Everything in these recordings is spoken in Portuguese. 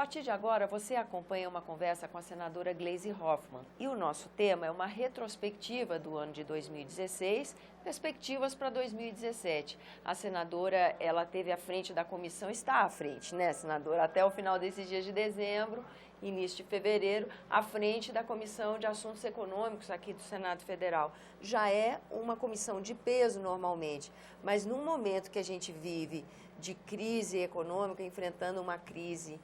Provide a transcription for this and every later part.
partir de agora, você acompanha uma conversa com a senadora Gleisi Hoffmann. E o nosso tema é uma retrospectiva do ano de 2016, perspectivas para 2017. A senadora, ela esteve à frente da comissão, está à frente, né, senadora? Até o final desses dias de dezembro, início de fevereiro, à frente da Comissão de Assuntos Econômicos aqui do Senado Federal. Já é uma comissão de peso normalmente, mas num momento que a gente vive de crise econômica, enfrentando uma crise,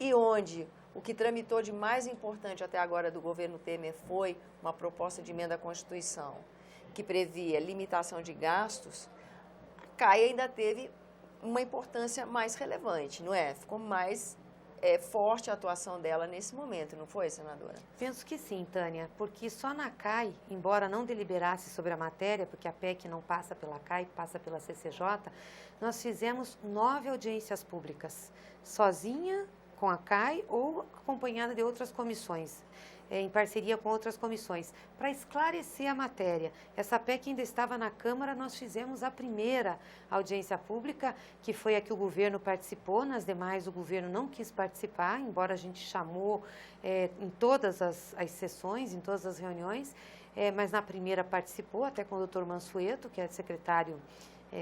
e onde o que tramitou de mais importante até agora do governo Temer foi uma proposta de emenda à Constituição, que previa limitação de gastos, a CAI ainda teve uma importância mais relevante, não é? Ficou mais forte a atuação dela nesse momento, não foi, senadora? Penso que sim, Tânia, porque só na CAI, embora não deliberasse sobre a matéria, porque a PEC não passa pela CAI, passa pela CCJ, nós fizemos 9 audiências públicas, sozinha com a CAI ou acompanhada de outras comissões, em parceria com outras comissões, para esclarecer a matéria. Essa PEC ainda estava na Câmara, nós fizemos a primeira audiência pública, que foi a que o governo participou, nas demais o governo não quis participar, embora a gente chamou em todas as sessões, em todas as reuniões, mas na primeira participou, até com o doutor Mansueto, que é secretário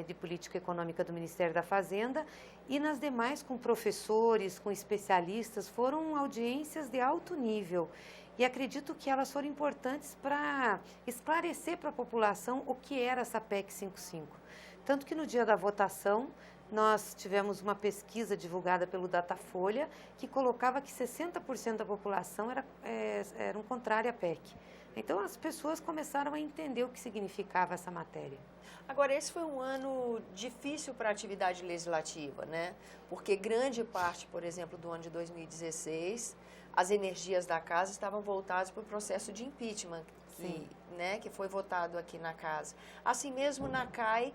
de Política Econômica do Ministério da Fazenda, e nas demais com professores, com especialistas, foram audiências de alto nível. E acredito que elas foram importantes para esclarecer para a população o que era essa PEC 55. Tanto que no dia da votação, nós tivemos uma pesquisa divulgada pelo Datafolha que colocava que 60% da população eram contrária à PEC. Então, as pessoas começaram a entender o que significava essa matéria. Agora, esse foi um ano difícil para a atividade legislativa, né? Porque grande parte, por exemplo, do ano de 2016, as energias da casa estavam voltadas para o processo de impeachment, que foi votado aqui na casa. Assim mesmo, na CAI,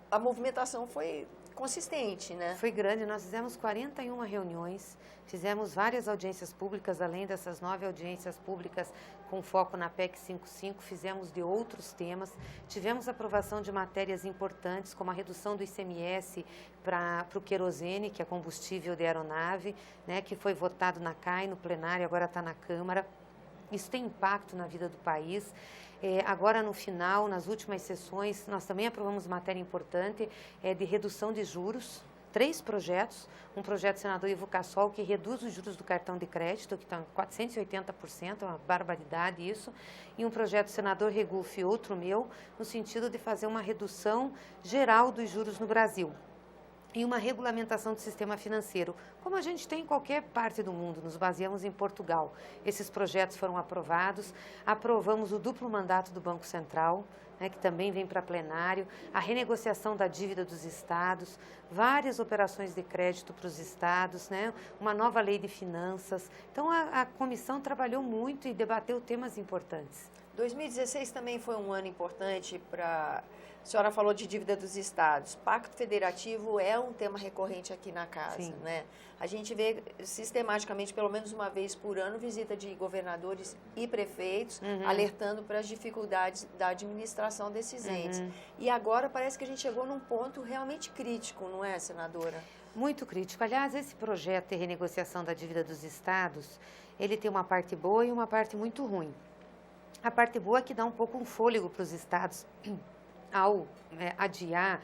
a movimentação foi consistente, né? Foi grande, nós fizemos 41 reuniões, fizemos várias audiências públicas, além dessas 9 audiências públicas com foco na PEC 55, fizemos de outros temas, tivemos aprovação de matérias importantes, como a redução do ICMS para o querosene, que é combustível de aeronave, né, que foi votado na CAI, no plenário, agora está na Câmara. Isso tem impacto na vida do país. Agora, no final, nas últimas sessões, nós também aprovamos matéria importante de redução de juros. 3 projetos, um projeto do senador Ivo Cassol, que reduz os juros do cartão de crédito, que está em 480%, é uma barbaridade isso, e um projeto do senador Regufe, outro meu, no sentido de fazer uma redução geral dos juros no Brasil. E uma regulamentação do sistema financeiro, como a gente tem em qualquer parte do mundo, nos baseamos em Portugal. Esses projetos foram aprovados, aprovamos o duplo mandato do Banco Central, né, que também vem para plenário, a renegociação da dívida dos estados, várias operações de crédito para os estados, né, uma nova lei de finanças. Então, a comissão trabalhou muito e debateu temas importantes. 2016 também foi um ano importante para... A senhora falou de dívida dos estados. Pacto Federativo é um tema recorrente aqui na casa, Sim. né? A gente vê sistematicamente, pelo menos uma vez por ano, visita de governadores e prefeitos, alertando para as dificuldades da administração desses entes. E agora parece que a gente chegou num ponto realmente crítico, não é, senadora? Muito crítico. Aliás, esse projeto de renegociação da dívida dos estados, ele tem uma parte boa e uma parte muito ruim. A parte boa é que dá um pouco um fôlego para os estados ao adiar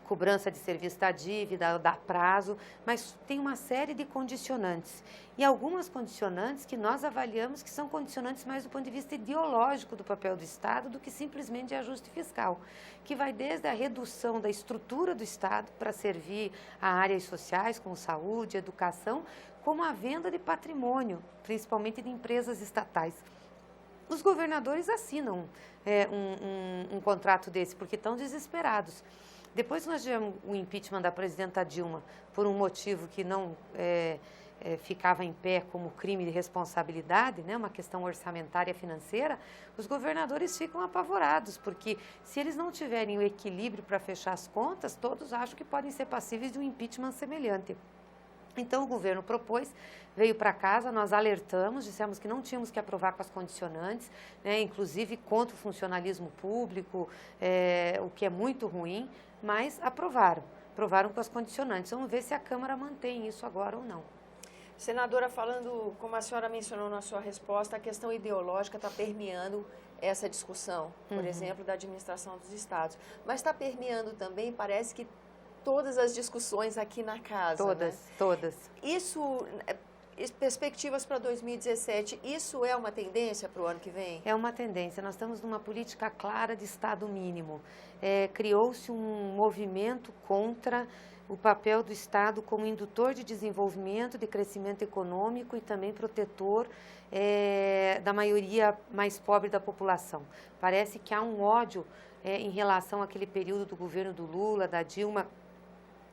cobrança de serviço da dívida, dar prazo, mas tem uma série de condicionantes. E algumas condicionantes que nós avaliamos que são condicionantes mais do ponto de vista ideológico do papel do Estado do que simplesmente de ajuste fiscal, que vai desde a redução da estrutura do Estado para servir a áreas sociais, como saúde, educação, como a venda de patrimônio, principalmente de empresas estatais. Os governadores assinam um contrato desse, porque estão desesperados. Depois nós tivemos o impeachment da presidenta Dilma, por um motivo que não ficava em pé como crime de responsabilidade, né, uma questão orçamentária financeira, os governadores ficam apavorados, porque se eles não tiverem o equilíbrio para fechar as contas, todos acham que podem ser passíveis de um impeachment semelhante. Então, o governo propôs, veio para casa, nós alertamos, dissemos que não tínhamos que aprovar com as condicionantes, né, inclusive contra o funcionalismo público, o que é muito ruim, mas aprovaram com as condicionantes. Vamos ver se a Câmara mantém isso agora ou não. Senadora, falando, como a senhora mencionou na sua resposta, a questão ideológica está permeando essa discussão, por exemplo, da administração dos estados. Mas está permeando também, parece que todas as discussões aqui na casa. Todas, né? todas. Isso, perspectivas para 2017, isso é uma tendência para o ano que vem? É uma tendência. Nós estamos numa política clara de Estado mínimo. Criou-se um movimento contra o papel do Estado como indutor de desenvolvimento, de crescimento econômico e também protetor da maioria mais pobre da população. Parece que há um ódio em relação àquele período do governo do Lula, da Dilma,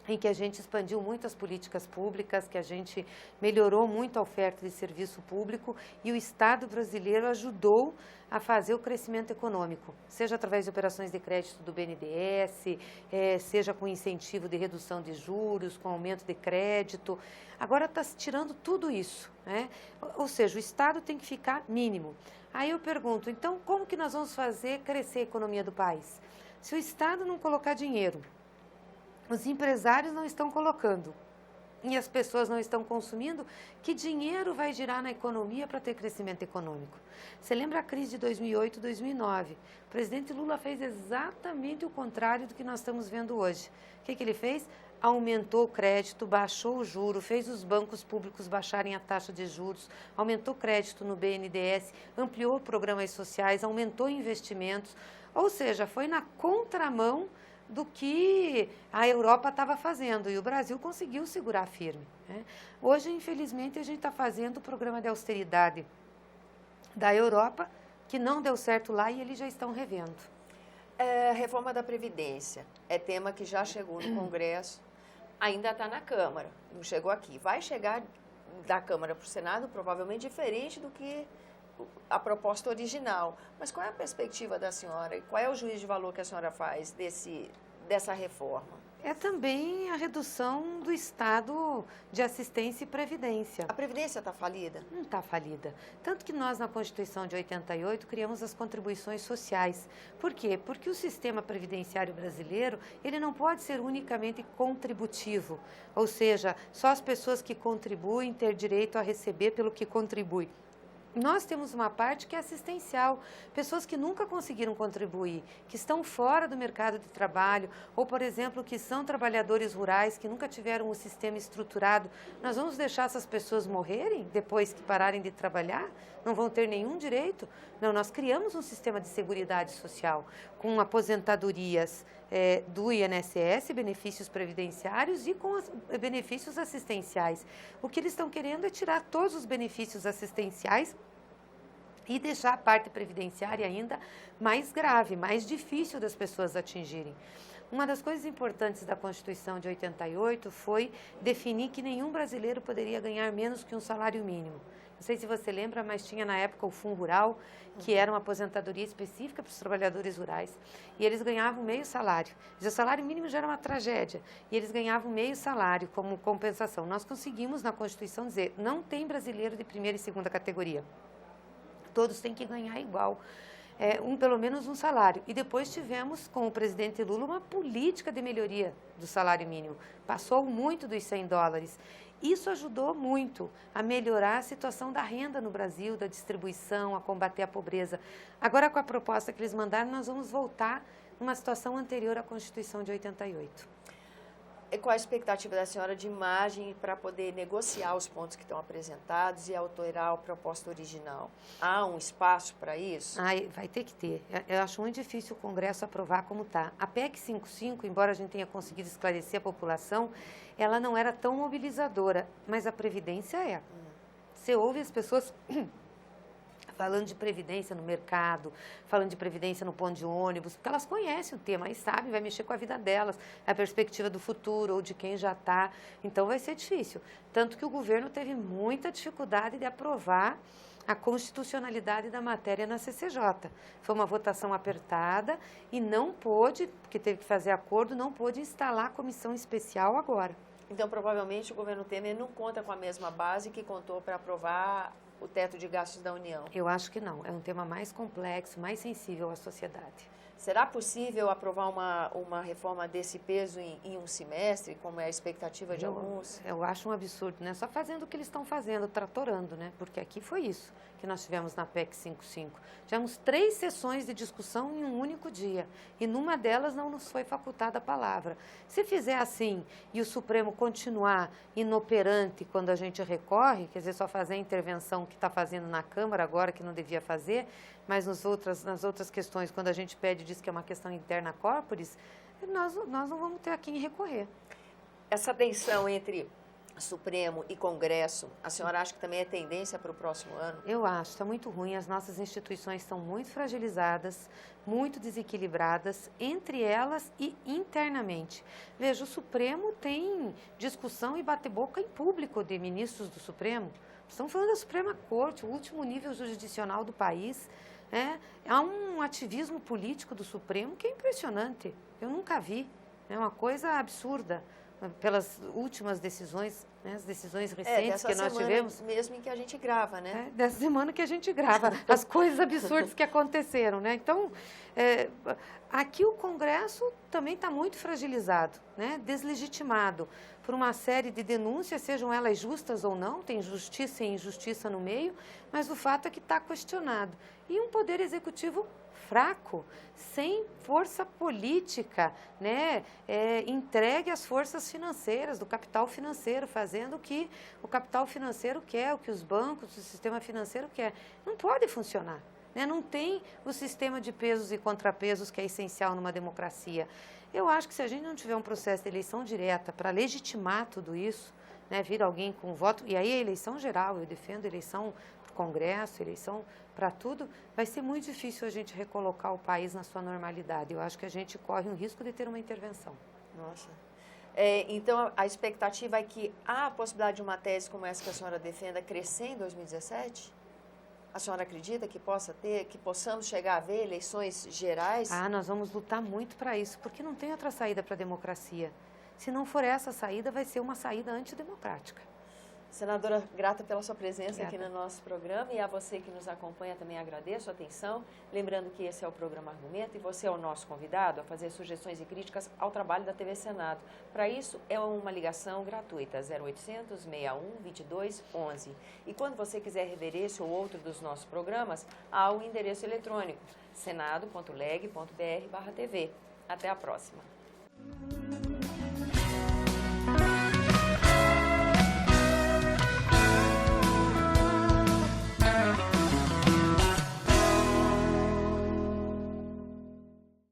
em que a gente expandiu muito as políticas públicas, que a gente melhorou muito a oferta de serviço público e o Estado brasileiro ajudou a fazer o crescimento econômico, seja através de operações de crédito do BNDES, seja com incentivo de redução de juros, com aumento de crédito. Agora está se tirando tudo isso, né? Ou seja, o Estado tem que ficar mínimo. Aí eu pergunto, então como que nós vamos fazer crescer a economia do país? Se o Estado não colocar dinheiro, os empresários não estão colocando e as pessoas não estão consumindo, que dinheiro vai girar na economia para ter crescimento econômico? Você lembra a crise de 2008, 2009? O presidente Lula fez exatamente o contrário do que nós estamos vendo hoje. O que ele fez? Aumentou o crédito, baixou o juro, fez os bancos públicos baixarem a taxa de juros, aumentou o crédito no BNDES, ampliou programas sociais, aumentou investimentos, ou seja, foi na contramão do que a Europa estava fazendo, e o Brasil conseguiu segurar firme, né? Hoje, infelizmente, a gente está fazendo o programa de austeridade da Europa, que não deu certo lá e eles já estão revendo. Reforma da Previdência é tema que já chegou no Congresso, ainda está na Câmara, não chegou aqui. Vai chegar da Câmara para o Senado, provavelmente diferente do que a proposta original. Mas qual é a perspectiva da senhora e qual é o juízo de valor que a senhora faz dessa reforma? É também a redução do Estado de assistência e previdência. A Previdência está falida? Não está falida. Tanto que nós, na Constituição de 88, criamos as contribuições sociais. Por quê? Porque o sistema previdenciário brasileiro, ele não pode ser unicamente contributivo. Ou seja, só as pessoas que contribuem ter direito a receber pelo que contribui. Nós temos uma parte que é assistencial, pessoas que nunca conseguiram contribuir, que estão fora do mercado de trabalho, ou, por exemplo, que são trabalhadores rurais, que nunca tiveram um sistema estruturado. Nós vamos deixar essas pessoas morrerem depois que pararem de trabalhar? Não vão ter nenhum direito? Não, nós criamos um sistema de seguridade social, com aposentadorias do INSS, benefícios previdenciários e com benefícios assistenciais. O que eles estão querendo é tirar todos os benefícios assistenciais e deixar a parte previdenciária ainda mais grave, mais difícil das pessoas atingirem. Uma das coisas importantes da Constituição de 88 foi definir que nenhum brasileiro poderia ganhar menos que um salário mínimo. Não sei se você lembra, mas tinha na época o Fundo Rural, que era uma aposentadoria específica para os trabalhadores rurais. E eles ganhavam meio salário. O salário mínimo já era uma tragédia. E eles ganhavam meio salário como compensação. Nós conseguimos, na Constituição, dizer, não tem brasileiro de primeira e segunda categoria. Todos têm que ganhar igual. Pelo menos um salário. E depois tivemos, com o presidente Lula, uma política de melhoria do salário mínimo. Passou muito dos $100. Isso ajudou muito a melhorar a situação da renda no Brasil, da distribuição, a combater a pobreza. Agora, com a proposta que eles mandaram, nós vamos voltar numa situação anterior à Constituição de 88. E qual a expectativa da senhora de imagem para poder negociar os pontos que estão apresentados e alterar a proposta original? Há um espaço para isso? Vai ter que ter. Eu acho muito difícil o Congresso aprovar como está. A PEC 55, embora a gente tenha conseguido esclarecer a população, ela não era tão mobilizadora, mas a Previdência é. Você ouve as pessoas falando de previdência no mercado, falando de previdência no ponto de ônibus, porque elas conhecem o tema e sabem, vai mexer com a vida delas, a perspectiva do futuro ou de quem já está. Então vai ser difícil. Tanto que o governo teve muita dificuldade de aprovar a constitucionalidade da matéria na CCJ. Foi uma votação apertada e não pôde, porque teve que fazer acordo, não pôde instalar a comissão especial agora. Então, provavelmente, o governo Temer não conta com a mesma base que contou para aprovar o teto de gastos da União? Eu acho que não. É um tema mais complexo, mais sensível à sociedade. Será possível aprovar uma reforma desse peso em um semestre, como é a expectativa de alguns? Eu acho um absurdo, né? Só fazendo o que eles estão fazendo, tratorando, né? Porque aqui foi isso que nós tivemos na PEC 55. Tivemos 3 sessões de discussão em um único dia, e numa delas não nos foi facultada a palavra. Se fizer assim e o Supremo continuar inoperante quando a gente recorre, quer dizer, só fazer a intervenção que está fazendo na Câmara agora, que não devia fazer, mas nas outras questões, quando a gente pede, diz que é uma questão interna corporis, nós não vamos ter a quem recorrer. Essa tensão entre Supremo e Congresso, a senhora acha que também é tendência para o próximo ano? Eu acho, está muito ruim. As nossas instituições estão muito fragilizadas, muito desequilibradas, entre elas e internamente. Veja, o Supremo tem discussão e bate-boca em público de ministros do Supremo. Estamos falando da Suprema Corte, o último nível jurisdicional do país. Há um ativismo político do Supremo que é impressionante. Eu nunca vi. É uma coisa absurda. Pelas últimas decisões, né, as decisões recentes que nós tivemos. Mesmo em que a gente grava, né? Dessa semana que a gente grava, as coisas absurdas que aconteceram, né? Então, aqui o Congresso também está muito fragilizado, né? Deslegitimado por uma série de denúncias, sejam elas justas ou não, tem justiça e injustiça no meio, mas o fato é que está questionado. E um poder executivo fraco, sem força política, né? Entregue às forças financeiras, do capital financeiro, fazendo o que o capital financeiro quer, o que os bancos, o sistema financeiro quer. Não pode funcionar, né? Não tem o sistema de pesos e contrapesos que é essencial numa democracia. Eu acho que se a gente não tiver um processo de eleição direta para legitimar tudo isso, né, vir alguém com voto, e aí a eleição geral, eu defendo eleição para o Congresso, eleição para tudo, vai ser muito difícil a gente recolocar o país na sua normalidade. Eu acho que a gente corre um risco de ter uma intervenção. Nossa. Então, a expectativa é que há a possibilidade de uma tese como essa que a senhora defenda crescer em 2017? A senhora acredita que possamos chegar a ver eleições gerais? Nós vamos lutar muito para isso, porque não tem outra saída para a democracia. Se não for essa saída, vai ser uma saída antidemocrática. Senadora, grata pela sua presença aqui no nosso programa, e a você que nos acompanha também agradeço a atenção. Lembrando que esse é o programa Argumento e você é o nosso convidado a fazer sugestões e críticas ao trabalho da TV Senado. Para isso, é uma ligação gratuita, 0800 61 22 11. E quando você quiser rever esse ou outro dos nossos programas, há o endereço eletrônico senado.leg.br/tv. Até a próxima.